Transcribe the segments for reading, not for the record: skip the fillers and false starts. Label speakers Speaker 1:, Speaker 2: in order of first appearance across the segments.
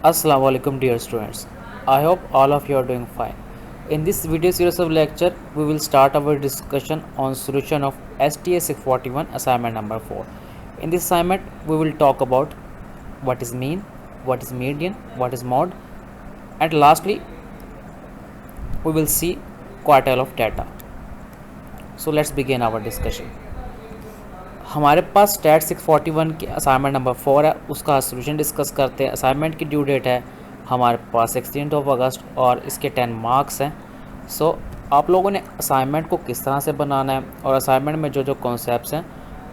Speaker 1: Assalamu alaikum dear students. I hope all of you are doing fine. In this video series of lecture, we will start our discussion on solution of STA 641 assignment number 4. In this assignment, we will talk about what is mean, what is median, what is mode, and lastly, we will see quartile of data. So let's begin our discussion. हमारे पास stat 641 की assignment number 4 है, उसका solution discuss करते हैं। Assignment की due date है हमारे पास 16 अगस्त और इसके 10 मार्क्स हैं। सो आप लोगों ने असाइनमेंट को किस तरह से बनाना है और असाइनमेंट में जो जो कॉन्सेप्ट्स हैं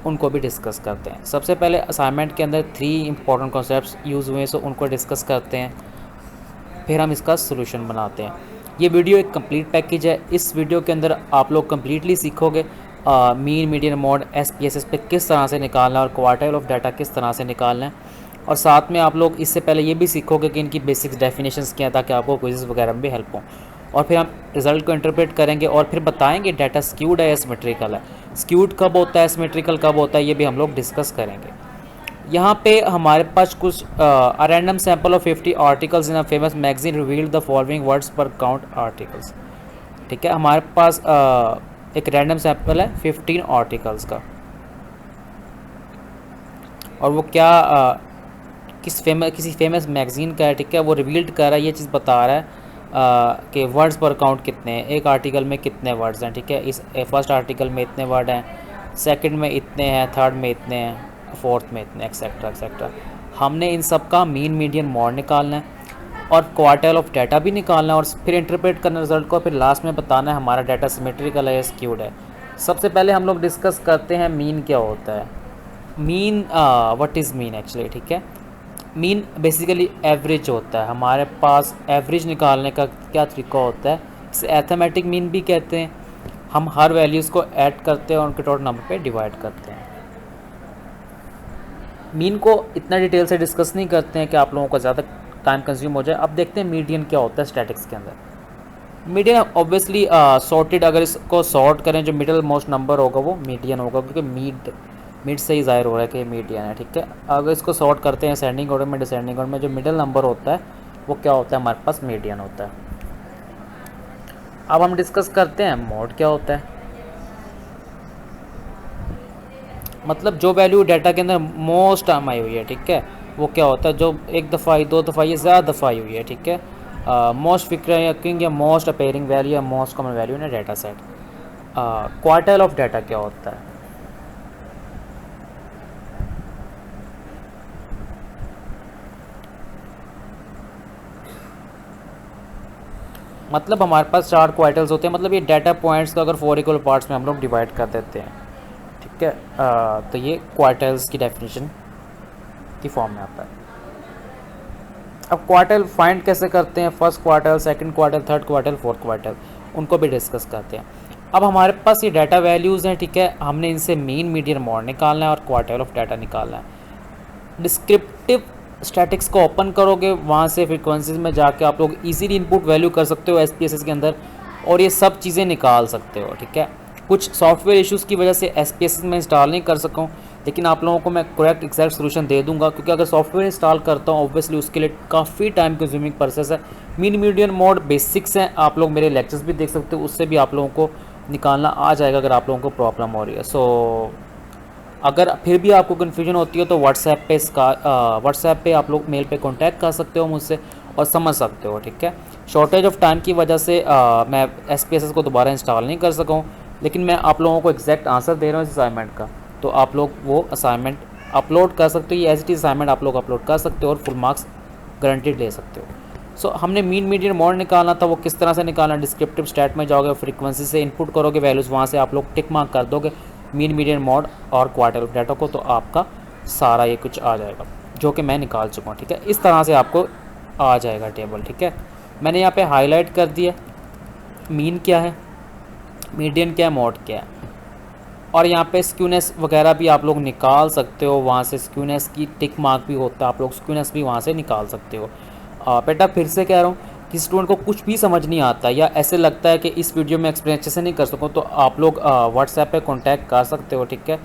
Speaker 1: उनको भी डिस्कस करते हैं। सबसे पहले असाइनमेंट के अंदर 3 इंपॉर्टेंट कॉन्सेप्ट्स यूज़ हुए हैं, सो उनको डिस्कस करते हैं, फिर हम इसका सोल्यूशन बनाते हैं। ये वीडियो एक कंप्लीट पैकेज है। इस वीडियो के अंदर आप लोग कम्प्लीटली सीखोगे मीन, मीडियन, मोड, SPSS पे किस तरह से निकालना है और क्वार्टाइल ऑफ डाटा किस तरह से निकालना है, और साथ में आप लोग इससे पहले ये भी सीखोगे कि इनकी बेसिक्स डेफिनेशंस क्या है, ताकि आपको क्विज़ वगैरह में भी हेल्प हो। और फिर हम रिज़ल्ट को इंटरप्रेट करेंगे और फिर बताएंगे डाटा स्क्यूड है या सिमेट्रिकल है, स्क्यूड कब होता है, सिमेट्रिकल कब होता है, ये भी हम लोग डिस्कस करेंगे। यहाँ पे हमारे पास कुछ a random sample of 50 articles in a famous magazine revealed the following words पर काउंट आर्टिकल्स। ठीक है, हमारे पास एक रैंडम सैम्पल है 15 आर्टिकल्स का, और वो क्या किसी फेमस मैगज़ीन का है। ठीक है, वो रिवील्ड कर रहा है, ये चीज़ बता रहा है कि वर्ड्स पर काउंट कितने हैं, एक आर्टिकल में कितने वर्ड्स हैं। ठीक है, इस फर्स्ट आर्टिकल में इतने वर्ड हैं, सेकंड में इतने हैं, थर्ड में इतने हैं, फोर्थ में इतने, एक्सेट्रा एक्सेट्रा। हमने इन सब का मीन, मीडियन, मॉड निकालना है और क्वार्टाइल ऑफ डाटा भी निकालना है, और फिर इंटरप्रेट करना रिजल्ट को, फिर लास्ट में बताना है हमारा डाटा सिमेट्रिकल है या स्क्यूड है। सबसे पहले हम लोग डिस्कस करते हैं मीन क्या होता है। Mean, what is mean actually. ठीक है, मीन बेसिकली एवरेज होता है। हमारे पास एवरेज निकालने का क्या तरीका होता है, इसे अर्थमेटिक मीन भी कहते हैं। हम हर वैल्यूज़ को ऐड करते हैं और उनके टोटल नंबर पे डिवाइड करते हैं। मीन को इतना डिटेल से डिस्कस नहीं करते हैं कि आप लोगों को ज़्यादा टाइम कंज्यूम हो जाए। अब देखते हैं मीडियन क्या होता है स्टैटिक्स के अंदर। मीडियन ऑब्वियसली सॉर्टेड, अगर इसको सॉर्ट करें जो मिडिल मोस्ट नंबर होगा वो मीडियन होगा, क्योंकि मिड से ही ज़ाहिर हो रहा है कि मीडियन है। ठीक है, अगर इसको सॉर्ट करते हैं असेंडिंग ऑर्डर में, डिसेंडिंग ऑर्डर में, जो मिडिल नंबर होता है वो क्या होता है, हमारे पास मीडियन होता है। अब हम डिस्कस करते हैं मोड क्या होता है। मतलब जो वैल्यू डाटा के अंदर मोस्ट टाइम आई हुई है, ठीक है, वो क्या होता है, जो एक दफ़ा आई, 2 दफ़ा या ज़्यादा दफ़ा आई हुई है। ठीक है, मोस्ट फ्रीक्वेंट या मोस्ट अपेयरिंग वैल्यू या most common value in data set. Quartile of data क्या होता है। मतलब हमारे पास 4 क्वार्टल्स होते हैं, मतलब ये डाटा पॉइंट्स का अगर 4 इक्वल पार्ट्स में हम लोग डिवाइड कर देते हैं। ठीक है, तो ये क्वार्टल्स की डेफिनेशन की फॉर्म में आता है। अब क्वार्टल फाइंड कैसे करते हैं, first quartile, second quartile, third quartile, fourth quartile, उनको भी डिस्कस करते हैं। अब हमारे पास ये डाटा वैल्यूज़ हैं। ठीक है, हमने इनसे मीन, मीडियन, मॉड निकालना है और क्वार्टल ऑफ डाटा निकालना है। डिस्क्रिप्टिव स्टैटिक्स को ओपन करोगे, वहाँ से फ्रीक्वेंसीज में जाके आप लोग इजीली इनपुट वैल्यू कर सकते हो SPSS के अंदर, और ये सब चीज़ें निकाल सकते हो। ठीक है, कुछ सॉफ्टवेयर इश्यूज़ की वजह से SPSS में इंस्टॉल नहीं कर सकूँ, लेकिन आप लोगों को मैं करेक्ट एग्जैक्ट सोल्यूशन दे दूंगा, क्योंकि अगर सॉफ्टवेयर इंस्टॉल करता हूँ ऑब्वियसली उसके लिए काफ़ी टाइम कंज्यूमिंग प्रोसेस है। मीन, मीडियन, मोड बेसिक्स हैं, आप लोग मेरे लेक्चर्स भी देख सकते हो, उससे भी आप लोगों को निकालना आ जाएगा अगर आप लोगों को प्रॉब्लम हो रही है। सो अगर फिर भी आपको कन्फ्यूजन होती है तो व्हाट्सएप पे आप लोग मेल पे कांटेक्ट कर सकते हो मुझसे और समझ सकते हो। ठीक है, शॉर्टेज ऑफ टाइम की वजह से मैं SPSS को दोबारा इंस्टॉल नहीं कर सका हूँ, लेकिन मैं आप लोगों को एग्जैक्ट आंसर दे रहा हूँ इस असाइनमेंट का, तो आप लोग वो असाइनमेंट अपलोड कर सकते हो। ये एज इट इज़ असाइनमेंट आप लोग अपलोड कर सकते हो और फुल मार्क्स गारंटीड ले सकते हो। सो हमने मीन, मीडियन, मॉड निकालना था, वो किस तरह से निकालना, डिस्क्रिप्टिव स्टैट में जाओगे, फ्रीक्वेंसी से इनपुट करोगे वैल्यूज़, वहाँ से आप लोग टिक मार्क कर दोगे मीन, मीडियन, मॉड और क्वार्टल ऑफ डाटा को, तो आपका सारा ये कुछ आ जाएगा, जो कि मैं निकाल चुका हूँ। ठीक है, इस तरह से आपको आ जाएगा टेबल। ठीक है, मैंने यहाँ पे हाईलाइट कर दिया मीन क्या है, मीडियन क्या है, मॉड क्या है, और यहाँ पे स्क्यूनेस वगैरह भी आप लोग निकाल सकते हो। वहाँ से स्क्यूनेस की टिक मार्क भी होता है, आप लोग स्क्यूनेस भी वहाँ से निकाल सकते हो। बेटा फिर से कह रहा हूँ कि स्टूडेंट को कुछ भी समझ नहीं आता या ऐसे लगता है कि इस वीडियो में एक्सप्लेन अच्छे से नहीं कर सकूँ, तो आप लोग व्हाट्सएप पे कांटेक्ट कर सकते हो। ठीक है,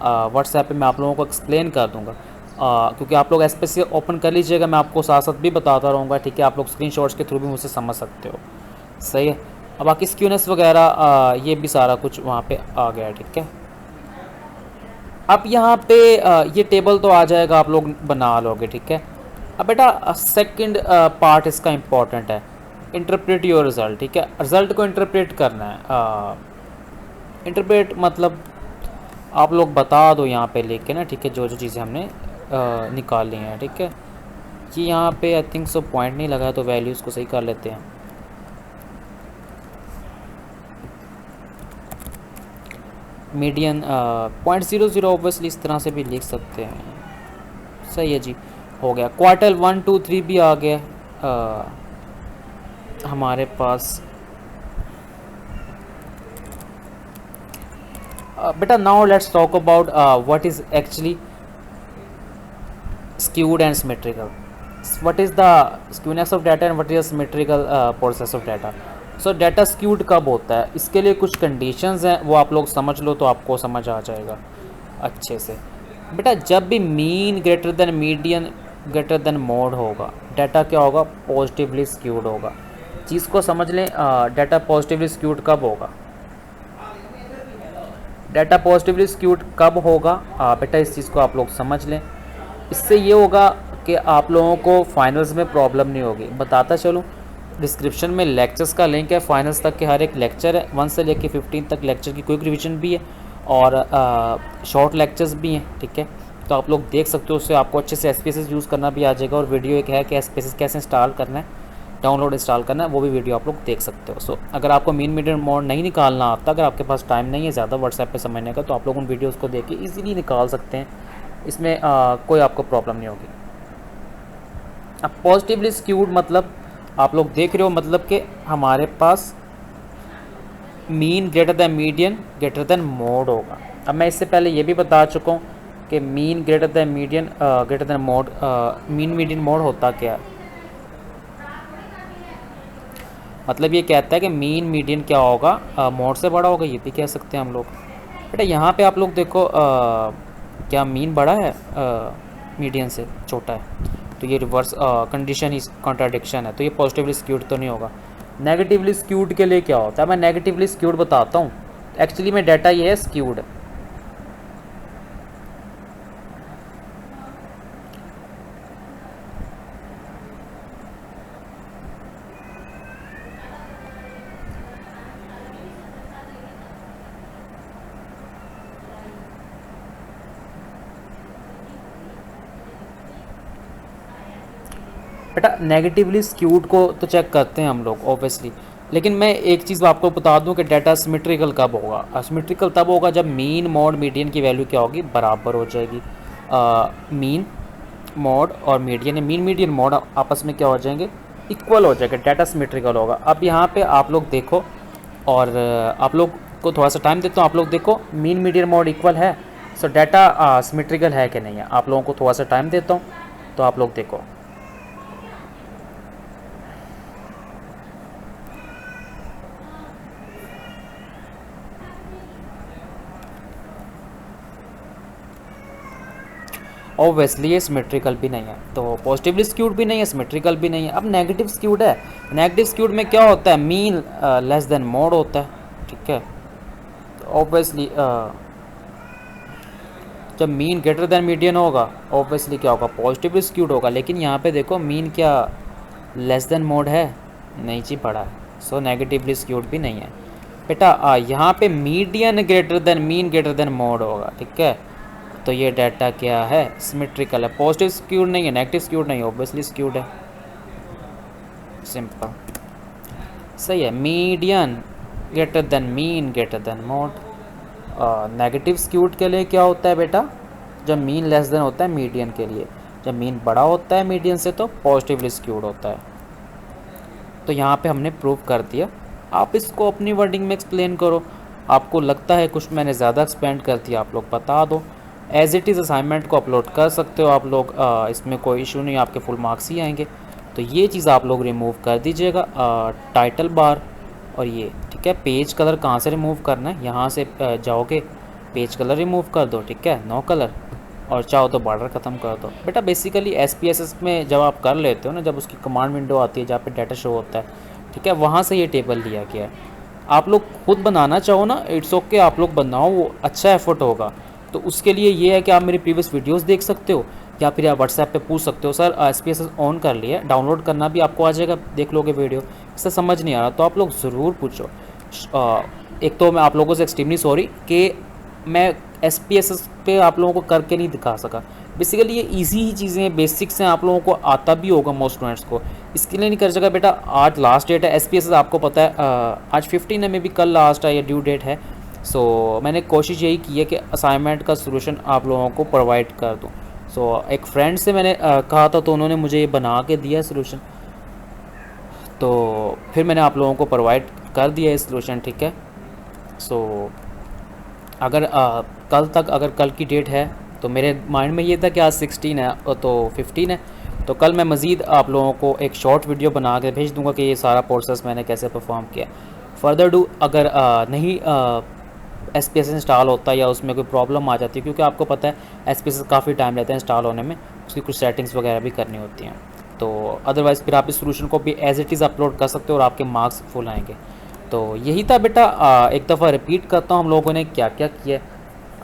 Speaker 1: व्हाट्सएप पे मैं आप लोगों को एक्सप्लेन कर दूँगा। क्योंकि आप लोग एसपीसी ओपन कर लीजिएगा, मैं आपको साथ साथ भी बताता रहूँगा, ठीक है। आप लोग स्क्रीनशॉट्स के थ्रू भी मुझसे समझ सकते हो, सही है। अब बाकी स्क्यूनेस वगैरह ये भी सारा कुछ वहाँ पे आ गया है, ठीक है। अब यहाँ पे ये टेबल तो आ जाएगा, आप लोग बना लोगे, ठीक है। अब बेटा सेकंड पार्ट इसका इम्पॉर्टेंट है, इंटरप्रेट योर रिज़ल्ट, ठीक है। रिज़ल्ट को इंटरप्रेट करना है। इंटरप्रेट मतलब आप लोग बता दो यहाँ पे लेके ना, ठीक है, जो जो चीज़ें हमने निकाली हैं, ठीक है। ये यहाँ पे आई थिंक सो पॉइंट नहीं लगा है, तो वैल्यूज़ को सही कर लेते हैं। मीडियन 0.00 ऑब्वियसली इस तरह से भी लिख सकते हैं, सही है जी, हो गया। क्वार्टर 1 2 3 भी आ गया हमारे पास। बेटा now let's talk about what is actually skewed and symmetrical. What is the skewness of data and what is the symmetrical process of data? So data skewed कब होता है, इसके लिए कुछ conditions हैं, वो आप लोग समझ लो तो आपको समझ आ जाएगा अच्छे से। बेटा जब भी mean greater than median greater than mode होगा, डाटा क्या होगा, पॉजिटिवली स्क्यूड होगा। चीज़ को समझ लें, डाटा पॉजिटिवली स्क्यूड कब होगा, डाटा पॉजिटिवली स्क्यूड कब होगा, बेटा इस चीज़ को आप लोग समझ लें। इससे ये होगा कि आप लोगों को फाइनल्स में प्रॉब्लम नहीं होगी। बताता चलूँ, डिस्क्रिप्शन में लेक्चर्स का लिंक है, फाइनल्स तक के हर एक लेक्चर है, 1 से लेकर 15 तक लेक्चर की क्विक रिवीजन भी है और शॉर्ट लेक्चर्स भी हैं, ठीक है। तो आप लोग देख सकते हो, उससे आपको अच्छे से एसपीएस यूज़ करना भी आ जाएगा। और वीडियो एक है कि एसपीएस कैसे इंस्टॉल करना है, डाउनलोड इंस्टॉल करना है, वो भी वीडियो आप लोग देख सकते हो। सो अगर आपको मीन मीडियन मोड नहीं निकालना आता, अगर आपके पास टाइम नहीं है ज़्यादा व्हाट्सएप पे समझने का, तो आप लोग उन वीडियोज़ को देख के ईजिली निकाल सकते हैं, इसमें कोई आपको प्रॉब्लम नहीं होगी। अब पॉजिटिवली स्क्यूड मतलब आप लोग देख रहे हो, मतलब कि हमारे पास mean greater than median greater than mode होगा। अब मैं इससे पहले ये भी बता चुका हूँ कि mean greater than median greater than mode, mean median mode होता क्या है, मतलब ये कहता है कि मीन मीडियन क्या होगा, मोड से बड़ा होगा, ये भी कह सकते हैं हम लोग। बेटा यहाँ पे आप लोग देखो, क्या मीन बड़ा है मीडियन से छोटा है, तो ये रिवर्स कंडीशन इस कॉन्ट्राडिक्शन है, तो ये पॉजिटिवली स्क्यूड तो नहीं होगा। नेगेटिवली स्क्यूड के लिए क्या होता है, मैं नेगेटिवली स्क्यूड बताता हूँ। एक्चुअली में डाटा ये है स्क्यूड, बेटा नेगेटिवली स्क्यूड को तो चेक करते हैं हम लोग ऑब्वियसली, लेकिन मैं एक चीज़ आपको बता दूं कि डाटा सिमेट्रिकल कब होगा। सिमेट्रिकल तब होगा जब मीन मोड मीडियन की वैल्यू क्या होगी, बराबर हो जाएगी। मीन मोड और मीडियन, मीन मीडियन मोड आपस में क्या हो जाएंगे, इक्वल हो जाएगा, डाटा सिमेट्रिकल होगा। अब यहाँ पे आप लोग देखो, और आप लोग को थोड़ा सा टाइम देता हूँ, आप लोग देखो मीन मीडियन मोड इक्वल है, सो डाटा सिमेट्रिकल है कि नहीं है। आप लोगों को थोड़ा सा टाइम देता हूँ, तो आप लोग देखो। ऑब्वियसली ये सिमेट्रिकल भी नहीं है, तो पॉजिटिवली स्क्यूड भी नहीं है, सिमेट्रिकल भी नहीं है। अब नेगेटिव स्क्यूड है, नेगेटिव स्क्यूड में क्या होता है, मीन लेस देन मोड होता है, ठीक है। तो ऑब्वियसली जब मीन ग्रेटर देन मीडियन होगा, ऑब्वियसली क्या होगा, पॉजिटिवली स्क्यूड होगा। लेकिन यहाँ पे देखो मीन क्या लेस देन मोड है, नहीं जी पड़ा है, सो नेगेटिवली स्क्यूड भी नहीं है। बेटा यहाँ पे median greater than mean greater than mode होगा, ठीक है। तो ये डाटा क्या है, सिमेट्रिकल है, पॉजिटिव स्क्यूड नहीं है, नेगेटिव स्क्यूड नहीं है, ऑब्वियसली स्क्यूड है, सिंपल, सही है। Median greater than mean greater than mode. Negative skewed के लिए क्या होता है बेटा, जब मीन लेस देन होता है मीडियन के लिए, जब मीन बड़ा होता है मीडियन से तो पॉजिटिवली स्क्यूड होता है। तो यहाँ पे हमने प्रूव कर दिया। आप इसको अपनी वर्डिंग में एक्सप्लेन करो, आपको लगता है कुछ मैंने ज़्यादा एक्सपेंड कर दिया, आप लोग बता दो। एज इट इज़ असाइनमेंट को अपलोड कर सकते हो आप लोग, इसमें कोई इशू नहीं, आपके फुल मार्क्स ही आएंगे। तो ये चीज़ आप लोग रिमूव कर दीजिएगा, टाइटल बार और ये, ठीक है। पेज कलर कहाँ से रिमूव करना है, यहाँ से जाओगे पेज कलर रिमूव कर दो, ठीक है, नो कलर, और चाहो तो बॉर्डर ख़त्म कर दो। बेटा बेसिकली SPSS में जब आप कर लेते हो ना, जब उसकी कमांड विंडो आती है जहाँ पे डाटा शो होता है, ठीक है, वहाँ से ये टेबल लिया गया है। आप लोग खुद बनाना चाहो ना, इट्स ओके, आप लोग बनाओ, वो अच्छा एफर्ट होगा। तो उसके लिए ये है कि आप मेरी प्रीवियस वीडियोस देख सकते हो, या फिर आप व्हाट्सएप पे पूछ सकते हो, सर SPSS ऑन कर लिया, डाउनलोड करना भी आपको आ जाएगा, देख लोगे वीडियो। इससे समझ नहीं आ रहा तो आप लोग ज़रूर पूछो। एक तो मैं आप लोगों से एक्सट्रीमली सॉरी कि मैं SPSS पे आप लोगों को करके नहीं दिखा सका। बेसिकली ये इजी ही चीज़ें बेसिक्स हैं, आप लोगों को आता भी होगा मोस्ट स्टूडेंट्स को, इसके लिए नहीं कर सका। बेटा आज लास्ट डेट है SPSS, आपको पता है आज 15 है, मे बी कल लास्ट है या ड्यू डेट है। सो मैंने कोशिश यही की है कि असाइनमेंट का सोल्यूशन आप लोगों को प्रोवाइड कर दूँ। सो एक फ्रेंड से मैंने कहा था, तो उन्होंने मुझे ये बना के दिया सोल्यूशन, तो फिर मैंने आप लोगों को प्रोवाइड कर दिया ये सोल्यूशन, ठीक है। सो अगर कल तक, अगर कल की डेट है, तो मेरे माइंड में ये था कि आज 16 है तो 15 है, तो कल मैं मज़ीद आप लोगों को एक शॉर्ट वीडियो बना के भेज दूंगा कि ये सारा प्रोसेस मैंने कैसे परफॉर्म किया। फर्दर डू अगर नहीं SPSS इंस्टॉल होता या उसमें कोई प्रॉब्लम आ जाती है, क्योंकि आपको पता है SPSS काफ़ी टाइम लेता है इंस्टॉल होने में, उसकी कुछ सेटिंग्स वगैरह भी करनी होती हैं, तो अदरवाइज़ फिर आप इस सोल्यूशन को भी एज इट इज़ अपलोड कर सकते हो और आपके मार्क्स फुल आएंगे। तो यही था बेटा, एक दफ़ा रिपीट करता हूँ हम लोगों ने क्या क्या किया।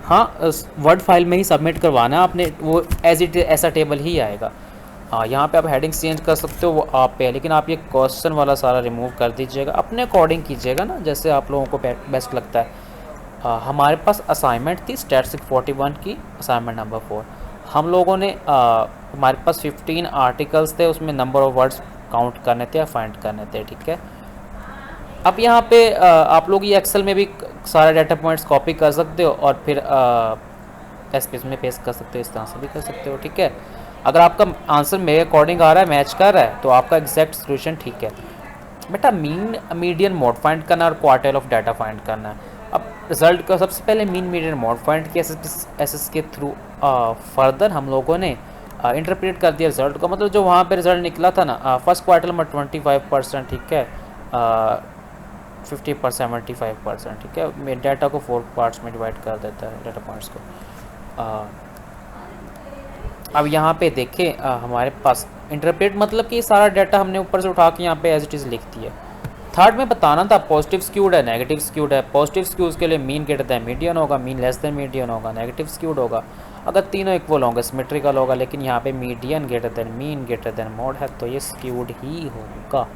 Speaker 1: हाँ, वर्ड फाइल में ही सबमिट करवाना है आपने, वो एज इट ऐसा टेबल ही आएगा। यहाँ पे आप हेडिंग्स चेंज कर सकते हो, वो आप पे है, लेकिन आप ये क्वेश्चन वाला सारा रिमूव कर दीजिएगा, अपने अकॉर्डिंग कीजिएगा ना, जैसे आप लोगों को बेस्ट लगता है। हमारे पास असाइनमेंट थी स्टैटिस्टिक 41 की, असाइनमेंट नंबर 4। हम लोगों ने हमारे पास 15 आर्टिकल्स थे, उसमें नंबर ऑफ वर्ड्स काउंट करने थे या फाइंड करने थे, ठीक है। अब यहाँ पे आप लोग ये एक्सेल में भी सारे डाटा पॉइंट्स कॉपी कर सकते हो और फिर SPSS में पेस्ट कर सकते हो, इस तरह से भी कर सकते हो, ठीक है। अगर आपका आंसर मेरे अकॉर्डिंग आ रहा है, मैच कर रहा है, तो आपका एग्जैक्ट सोल्यूशन ठीक है। बेटा मीन मीडियन मोड फाइंड करना और क्वार्टाइल ऑफ डाटा फाइंड करना है। अब रिजल्ट का सबसे पहले मीन मीडियन मोड फाइंड किया SPSS के थ्रू, फर्दर हम लोगों ने इंटरप्रेट कर दिया रिजल्ट का, मतलब जो वहाँ पे रिजल्ट निकला था ना, फर्स्ट क्वार्टर में 25%, ठीक है, 50% 75%, ठीक है। मैं डाटा को 4 पार्ट्स में डिवाइड कर देता है, डाटा पॉइंट्स को। अब यहाँ पे देखें, हमारे पास इंटरप्रेट मतलब कि सारा डाटा हमने ऊपर से उठा के यहाँ पे एज इट इज़ लिख दिया। थर्ड में बताना था पॉजिटिव स्क्यूड है, नेगेटिव स्क्यूड है। पॉजिटिव स्क्यूड के लिए मीन ग्रेटर दैन मीडियन होगा, मीन लेस दैन मीडियन होगा, नेगेटिव स्क्यूड होगा। अगर तीनों इक्वल होंगे सिमेट्रिकल होगा, लेकिन यहाँ पे median greater then mean greater than mode है, तो ये स्क्यूड ही होगा।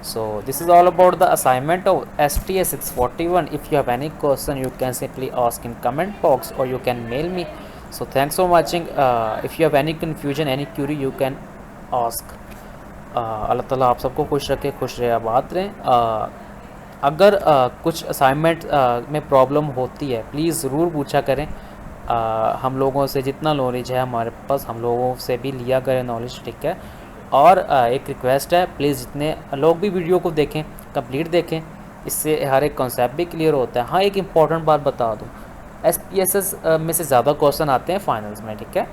Speaker 1: So this is all about the assignment of STS 641. If you have any question, you can simply ask in comment box or you can mail me. So thanks for watching. If you have any confusion, any query, you can ask. अल्लाह ताला आप सबको खुश रखे, खुश रहे, आबाद रहें। अगर कुछ असाइनमेंट में प्रॉब्लम होती है, प्लीज़ ज़रूर पूछा करें। हम लोगों से जितना नॉलेज है हमारे पास, हम लोगों से भी लिया करें नॉलेज, ठीक है। और एक रिक्वेस्ट है, प्लीज़ जितने लोग भी वीडियो को देखें, कंप्लीट देखें, इससे हर एक कॉन्सेप्ट भी क्लियर होता है। हाँ, एक इम्पॉर्टेंट बात बता दूँ, SPSS में से ज़्यादा क्वेश्चन आते हैं फाइनल्स में, ठीक है,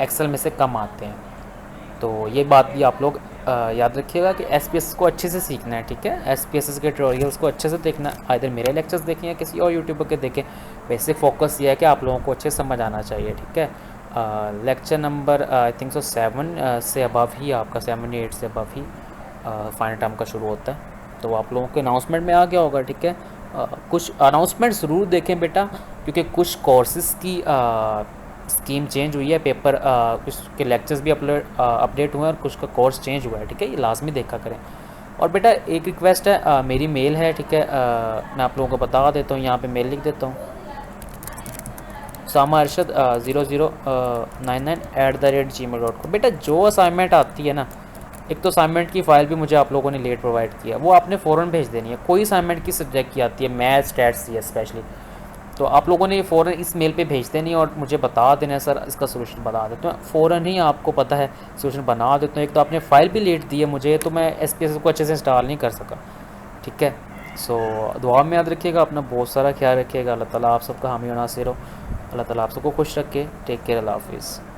Speaker 1: एक्सेल में से कम आते हैं। तो ये बात भी आप लोग याद रखिएगा कि SPSS को अच्छे से सीखना है, ठीक है। SPSS के ट्यूटोरियल्स को अच्छे से देखना, आइदर मेरे लेक्चर्स देखें या किसी और यूट्यूबर के देखें। बेसिक फोकस ये है कि आप लोगों को अच्छे समझ आना चाहिए, ठीक है। Lecture number I think so 7 से अबव ही आपका, 7 या 8 से अबव ही फाइनल टर्म का शुरू होता है, तो आप लोगों के अनाउंसमेंट में आ गया होगा, ठीक है। कुछ अनाउंसमेंट ज़रूर देखें बेटा, क्योंकि कुछ कोर्सेज़ की स्कीम चेंज हुई है, पेपर कुछ के लेक्चर्स भी अपडेट हुए हैं और कुछ का कोर्स चेंज हुआ है, ठीक है, ये लाजमी देखा करें। और बेटा एक रिक्वेस्ट है, मेरी मेल है, ठीक है, मैं आप लोगों को बता देता हूँ, यहाँ पे मेल लिख देता हूँ, सामाअरशद 0099@gmail.com। बेटा जो असाइनमेंट आती है ना, एक तो असाइनमेंट की फ़ाइल भी मुझे आप लोगों ने लेट प्रोवाइड किया, वो आपने फ़ौरन भेज देनी है। कोई असाइनमेंट की सब्जेक्ट की आती है, मैथ, स्टैट्स, CS स्पेशली, तो आप लोगों ने ये फ़ौरन इस मेल पे भेज देनी है और मुझे बता देना है, सर इसका सोल्यूशन बता देते हैं, फ़ौरन ही आपको पता है सोल्यूशन बना देता हूँ। एक तो आपने फ़ाइल भी लेट दी है मुझे, तो मैं SPSS को अच्छे से इंस्टॉल नहीं कर सका, ठीक है। सो दुआ में याद रखिएगा, अपना बहुत सारा ख्याल रखिएगा। अल्लाह ताला आप सबका हामी और नासिर हो। अल्लाह ताला आप सबको खुश रखे। टेक केयर, अल्लाह हाफिज़।